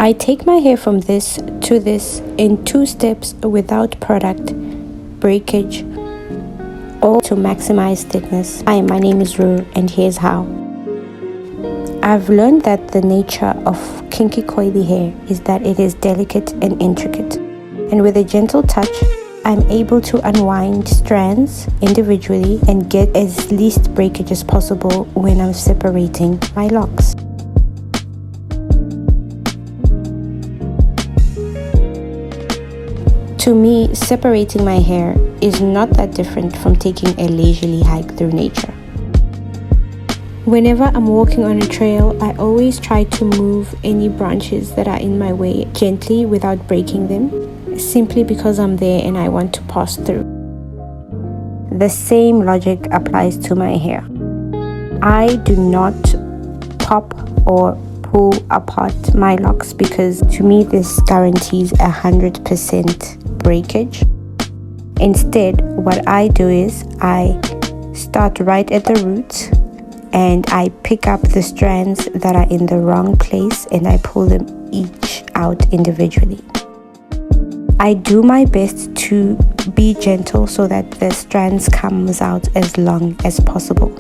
I take my hair from this to this in 2 steps without product, breakage, or to maximize thickness. Hi, my name is Rue, and here's how. I've learned that the nature of kinky coily hair is that it is delicate and intricate, and with a gentle touch, I'm able to unwind strands individually and get as least breakage as possible when I'm separating my locks. To me, separating my hair is not that different from taking a leisurely hike through nature. Whenever I'm walking on a trail, I always try to move any branches that are in my way gently without breaking them, simply because I'm there and I want to pass through. The same logic applies to my hair. I do not pop or pull apart my locks because to me this guarantees 100% breakage. Instead, what I do is I start right at the roots and I pick up the strands that are in the wrong place and I pull them each out individually. I do my best to be gentle so that the strands comes out as long as possible.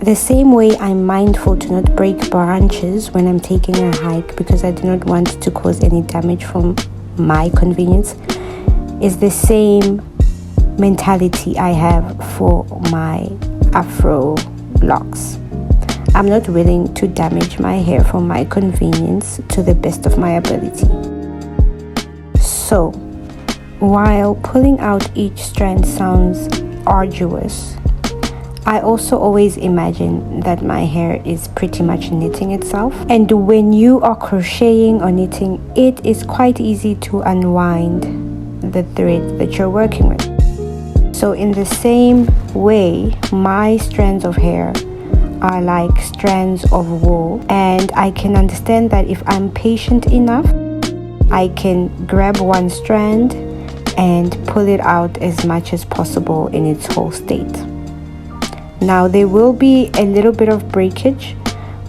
The same way I'm mindful to not break branches when I'm taking a hike because I do not want to cause any damage for my convenience is the same mentality I have for my afro locks. I'm not willing to damage my hair for my convenience to the best of my ability. So, while pulling out each strand sounds arduous, I also always imagine that my hair is pretty much knitting itself. And when you are crocheting or knitting, it is quite easy to unwind the thread that you're working with. So in the same way, my strands of hair are like strands of wool. And I can understand that if I'm patient enough, I can grab one strand and pull it out as much as possible in its whole state. Now there will be a little bit of breakage,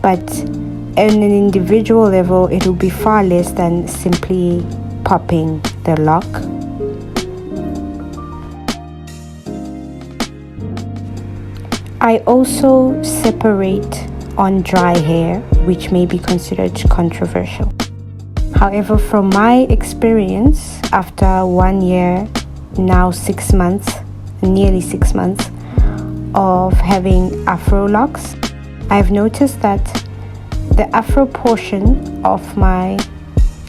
but on an individual level it will be far less than simply popping the lock. I also separate on dry hair, which may be considered controversial. However, from my experience, after 1 year, now 6 months, nearly 6 months, of having afro locks, I've noticed that the afro portion of my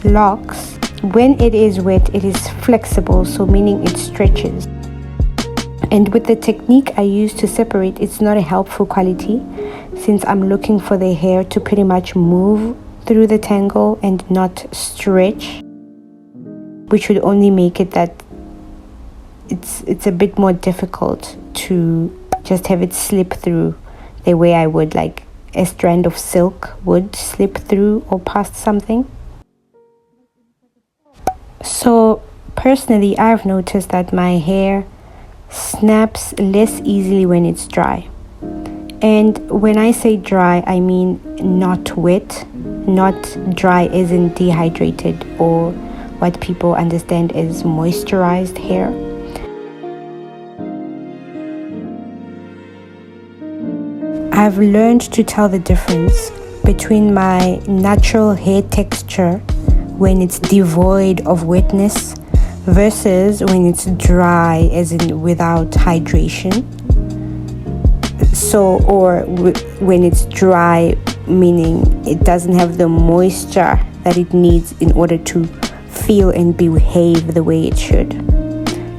locks, when it is wet, it is flexible, so meaning it stretches. And with the technique I use to separate, it's not a helpful quality since I'm looking for the hair to pretty much move through the tangle and not stretch, which would only make it that it's a bit more difficult to just have it slip through the way I would like a strand of silk would slip through or past something. So personally, I've noticed that my hair snaps less easily when it's dry. And when I say dry, I mean not wet, not dry as in dehydrated or what people understand as moisturized hair. I've learned to tell the difference between my natural hair texture when it's devoid of wetness versus when it's dry as in without hydration. So, or when it's dry, meaning it doesn't have the moisture that it needs in order to feel and behave the way it should.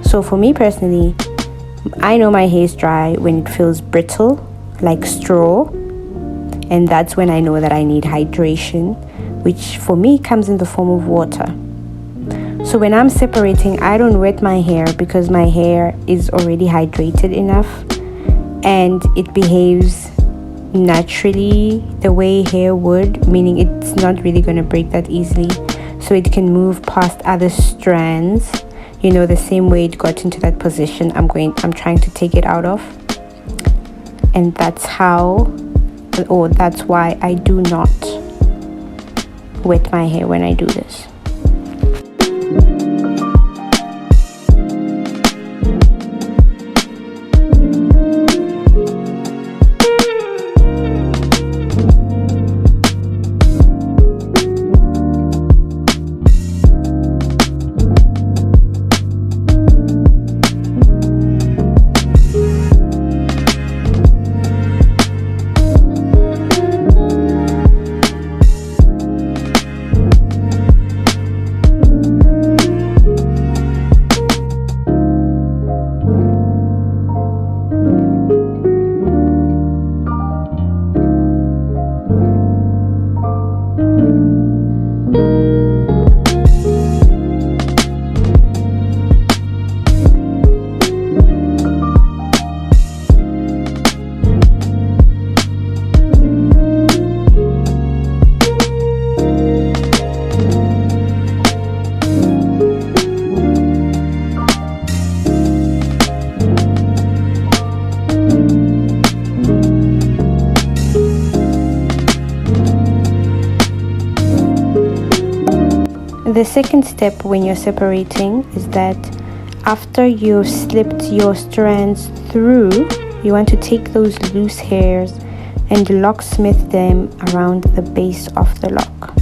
So for me personally, I know my hair is dry when it feels brittle, like straw, and that's when I know that I need hydration, which for me comes in the form of water. So when I'm separating, I don't wet my hair because my hair is already hydrated enough and it behaves naturally the way hair would, meaning it's not really going to break that easily, so it can move past other strands, you know, the same way it got into that position I'm trying to take it out of. And that's how or that's why I do not wet my hair when I do this. The second step when you're separating is that after you've slipped your strands through, you want to take those loose hairs and locksmith them around the base of the lock.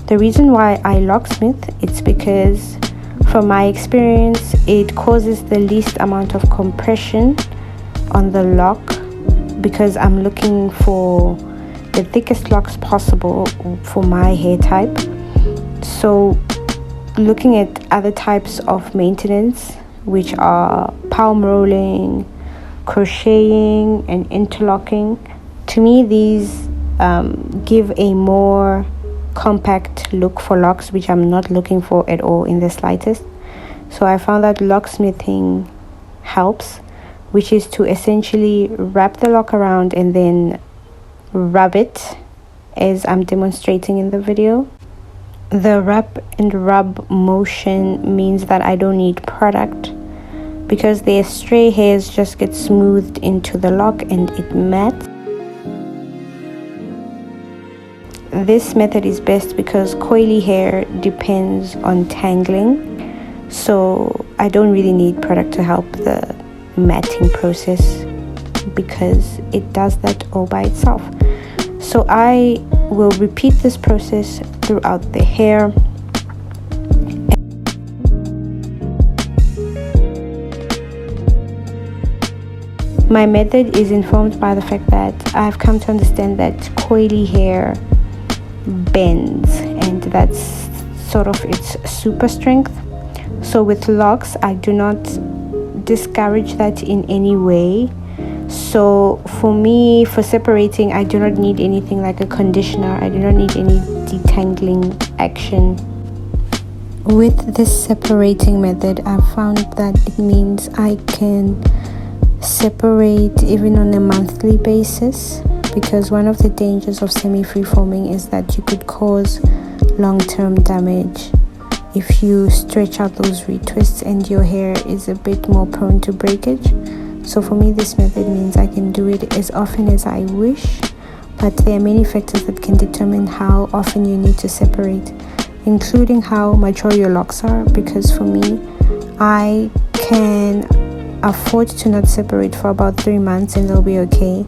The reason why I locksmith, it's because from my experience it causes the least amount of compression on the lock, because I'm looking for the thickest locks possible for my hair type. So looking at other types of maintenance, which are palm rolling, crocheting and interlocking, to me these give a more compact look for locks, which I'm not looking for at all in the slightest. So I found that locksmithing helps, which is to essentially wrap the lock around and then rub it as I'm demonstrating in the video. The wrap and rub motion means that I don't need product, because the stray hairs just get smoothed into the lock and it mats. This method is best because coily hair depends on tangling, so I don't really need product to help the matting process because it does that all by itself. So I will repeat this process throughout the hair. My method is informed by the fact that I've come to understand that coily hair bends, and that's sort of its super strength. So with locks, I do not discourage that in any way. So for me, for separating, I do not need anything like a conditioner. I do not need any detangling action. With this separating method, I've found that it means I can separate even on a monthly basis, because one of the dangers of semi-freeforming is that you could cause long-term damage if you stretch out those retwists and your hair is a bit more prone to breakage. So for me, this method means I can do it as often as I wish, but there are many factors that can determine how often you need to separate, including how mature your locks are, because for me, I can afford to not separate for about 3 months and they'll be okay,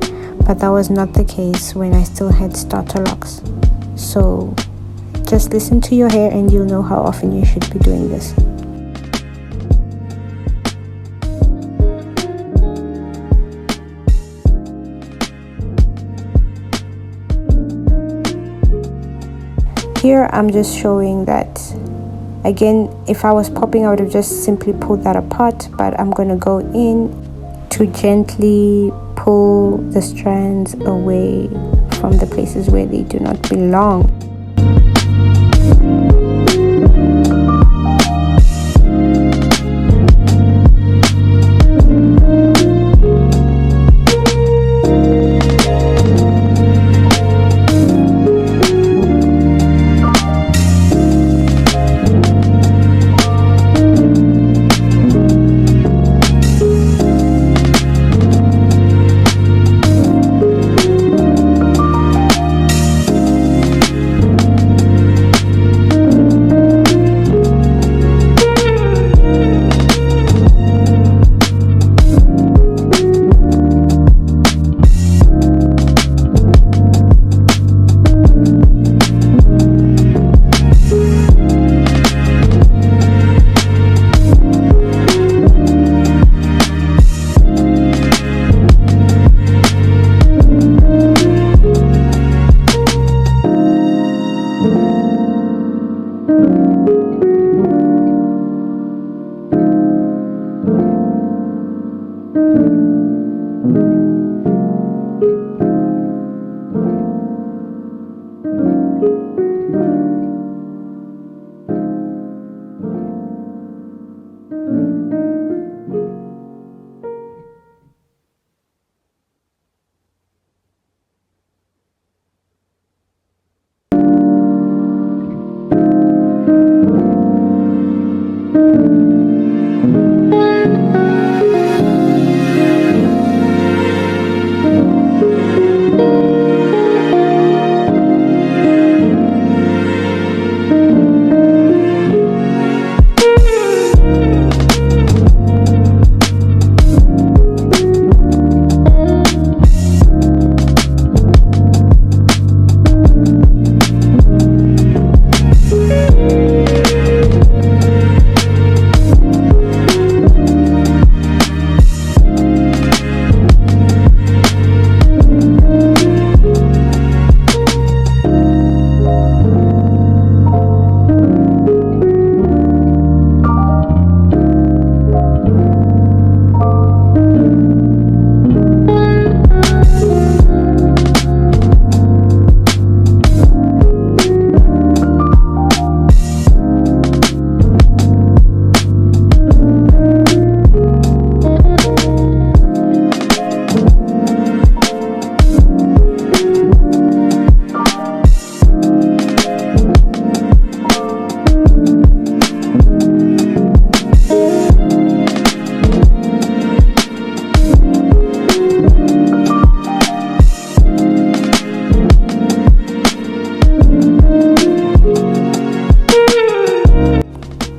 but that was not the case when I still had starter locks. So just listen to your hair and you'll know how often you should be doing this. Here I'm just showing that, again, if I was popping, I would have just simply pulled that apart, but I'm going to go in to gently pull the strands away from the places where they do not belong.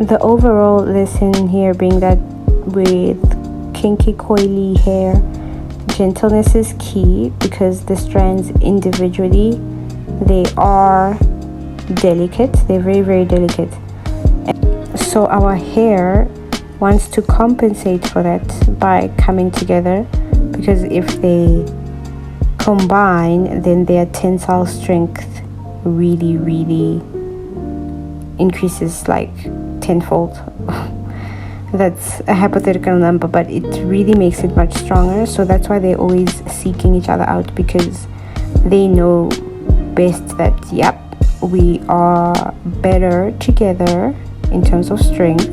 The overall lesson here being that with kinky coily hair, gentleness is key, because the strands individually, they are delicate. They're very, very delicate. So our hair wants to compensate for that by coming together, because if they combine, then their tensile strength really, really increases like tenfold. That's a hypothetical number, but it really makes it much stronger. So that's why they're always seeking each other out, because they know best that, yep, we are better together in terms of strength.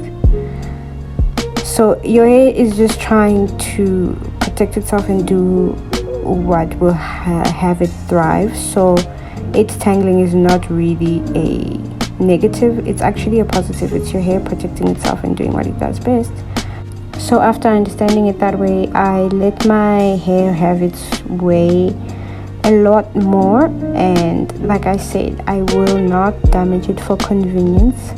So your hair is just trying to protect itself and do what will have it thrive. So its tangling is not really a negative, it's actually a positive. It's your hair protecting itself and doing what it does best. So after understanding it that way, I let my hair have its way a lot more, and like I said, I will not damage it for convenience.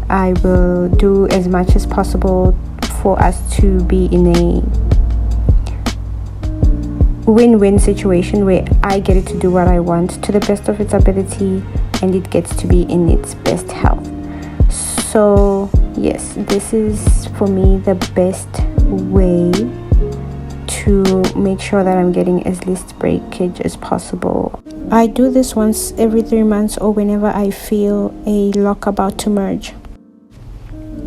I will do as much as possible for us to be in a win-win situation where I get it to do what I want to the best of its ability, and it gets to be in its best health. So yes, this is for me the best way to make sure that I'm getting as least breakage as possible. I do this once every 3 months, or whenever I feel a lock about to merge.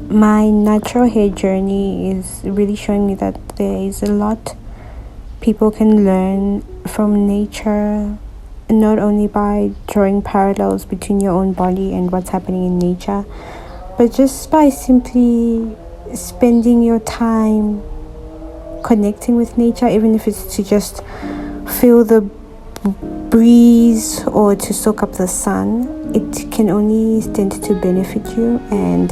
My natural hair journey is really showing me that there is a lot people can learn from nature, not only by drawing parallels between your own body and what's happening in nature, but just by simply spending your time connecting with nature, even if it's to just feel the breeze or to soak up the sun. It can only stand to benefit you. And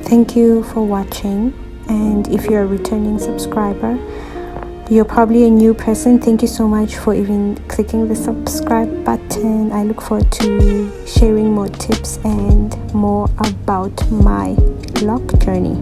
thank you for watching. And if you're a returning subscriber, you're probably a new person, thank you so much for even clicking the subscribe button. I look forward to sharing more tips and more about my lock journey.